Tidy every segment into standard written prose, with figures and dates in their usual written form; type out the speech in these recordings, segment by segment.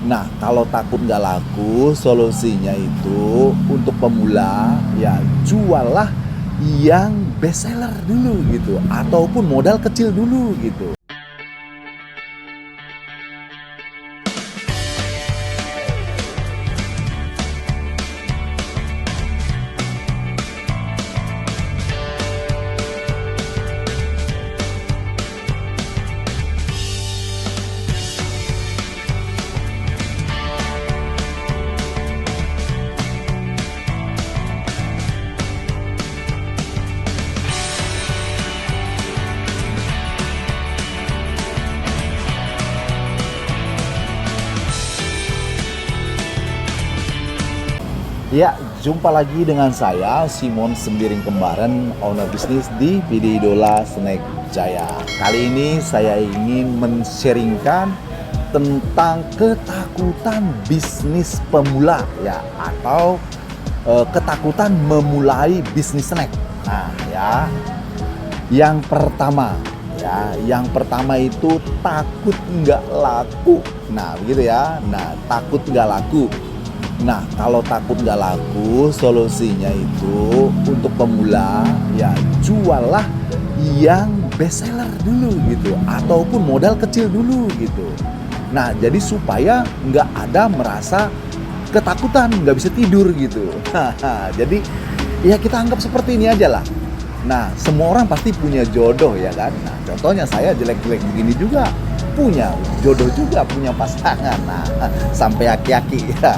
Nah, kalau takut nggak laku, solusinya itu untuk pemula ya juallah yang best seller dulu gitu, ataupun modal kecil dulu gitu. Ya, jumpa lagi dengan saya, Simon Sembiring Kembaran, owner bisnis di PD Idola Snack Jaya. Kali ini saya ingin men-sharingkan tentang ketakutan bisnis pemula ya, atau ketakutan memulai bisnis snack. Nah, yang pertama itu takut nggak laku. Nah, begitu ya. Nah, takut nggak laku. Nah, kalau takut nggak laku, solusinya itu untuk pemula ya juallah yang best seller dulu gitu, ataupun modal kecil dulu gitu. Nah, jadi supaya nggak ada merasa ketakutan, nggak bisa tidur gitu. Jadi ya kita anggap seperti ini aja lah. Nah, semua orang pasti punya jodoh ya kan. Nah, contohnya saya jelek-jelek begini juga punya jodoh juga, punya pasangan. Nah, sampai aki-aki ya.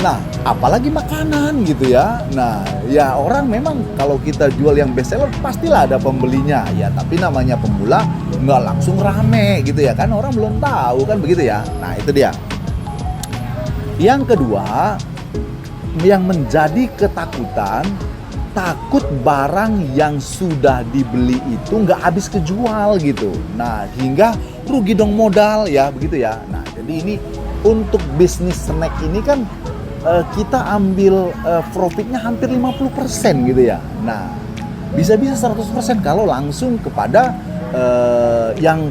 Nah, apalagi makanan gitu ya. Nah, ya orang memang kalau kita jual yang best seller pastilah ada pembelinya ya. Tapi namanya pemula nggak langsung rame gitu ya kan. Orang belum tahu kan begitu ya. Nah, itu dia. Yang kedua, yang menjadi ketakutan, takut barang yang sudah dibeli itu nggak habis kejual gitu. Nah, hingga rugi dong modal ya begitu ya. Nah, jadi ini untuk bisnis snack ini kan kita ambil profitnya hampir 50% gitu ya. Nah, bisa-bisa 100% kalau langsung kepada yang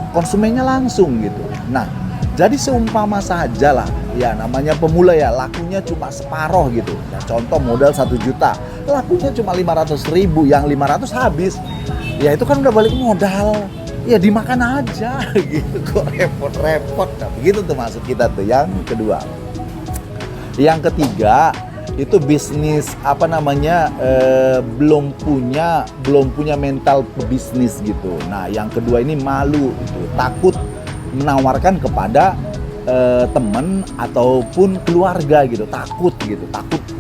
konsumennya langsung gitu. Nah, jadi seumpama saja lah ya, namanya pemula ya, lakunya cuma separoh gitu. Ya, contoh modal 1 juta, lakunya cuma 500.000, yang 500 habis. Ya itu kan udah balik modal. Ya dimakan aja gitu, kok repot-repot. Nah, begitu tuh maksud kita tuh. Yang kedua. Yang ketiga itu bisnis belum punya mental pebisnis gitu. Nah, yang kedua ini malu itu, takut menawarkan kepada teman ataupun keluarga gitu, takut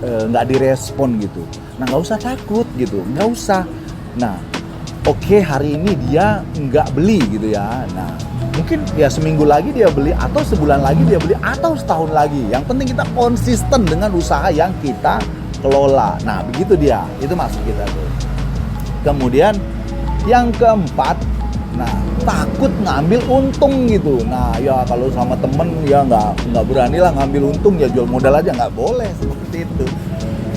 nggak direspon gitu. Nah, nggak usah takut gitu, nggak usah. Nah, oke, hari ini dia nggak beli gitu ya. Nah, mungkin ya seminggu lagi dia beli, atau sebulan lagi dia beli, atau setahun lagi. Yang penting kita konsisten dengan usaha yang kita kelola. Nah, begitu dia. Itu maksud kita tuh. Kemudian yang keempat, nah, takut ngambil untung gitu. Nah, ya kalau sama temen ya nggak berani lah ngambil untung, ya jual modal aja, nggak boleh seperti itu.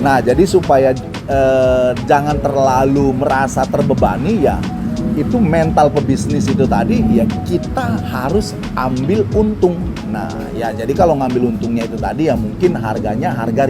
Nah, jadi supaya jangan terlalu merasa terbebani ya, itu mental pebisnis itu tadi ya, kita harus ambil untung. Nah, ya jadi kalau ngambil untungnya itu tadi ya mungkin harganya harga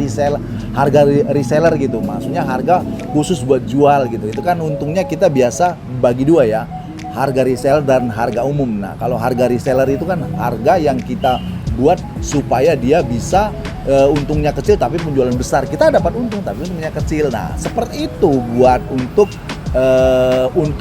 reseller gitu. Maksudnya harga khusus buat jual gitu. Itu kan untungnya kita biasa bagi dua ya, harga reseller dan harga umum. Nah, kalau harga reseller itu kan harga yang kita buat supaya dia bisa untungnya kecil tapi penjualan besar. Kita dapat untung tapi untungnya kecil. Nah, seperti itu buat untuk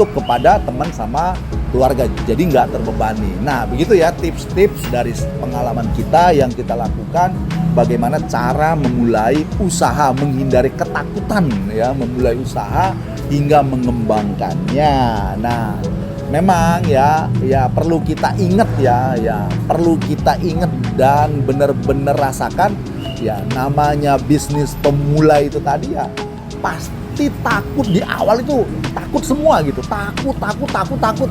kepada teman sama keluarga, jadi nggak terbebani. Nah, begitu ya tips-tips dari pengalaman kita yang kita lakukan, bagaimana cara memulai usaha, menghindari ketakutan ya, memulai usaha hingga mengembangkannya. Nah, memang ya perlu kita ingat ya perlu kita ingat dan benar-benar rasakan ya, namanya bisnis pemula itu tadi ya pasti takut di awal, itu takut semua gitu, takut.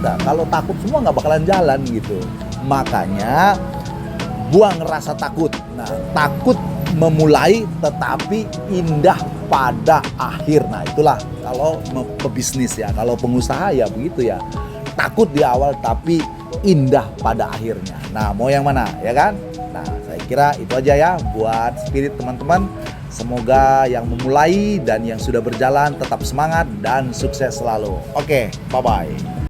Nah, kalau takut semua nggak bakalan jalan gitu. Makanya buang rasa takut. Nah, takut memulai tetapi indah pada akhir. Nah, itulah kalau pebisnis ya, kalau pengusaha ya begitu ya. Takut di awal tapi indah pada akhirnya. Nah, mau yang mana ya kan? Nah, saya kira itu aja ya buat spirit teman-teman. Semoga yang memulai dan yang sudah berjalan tetap semangat dan sukses selalu. Oke, bye-bye.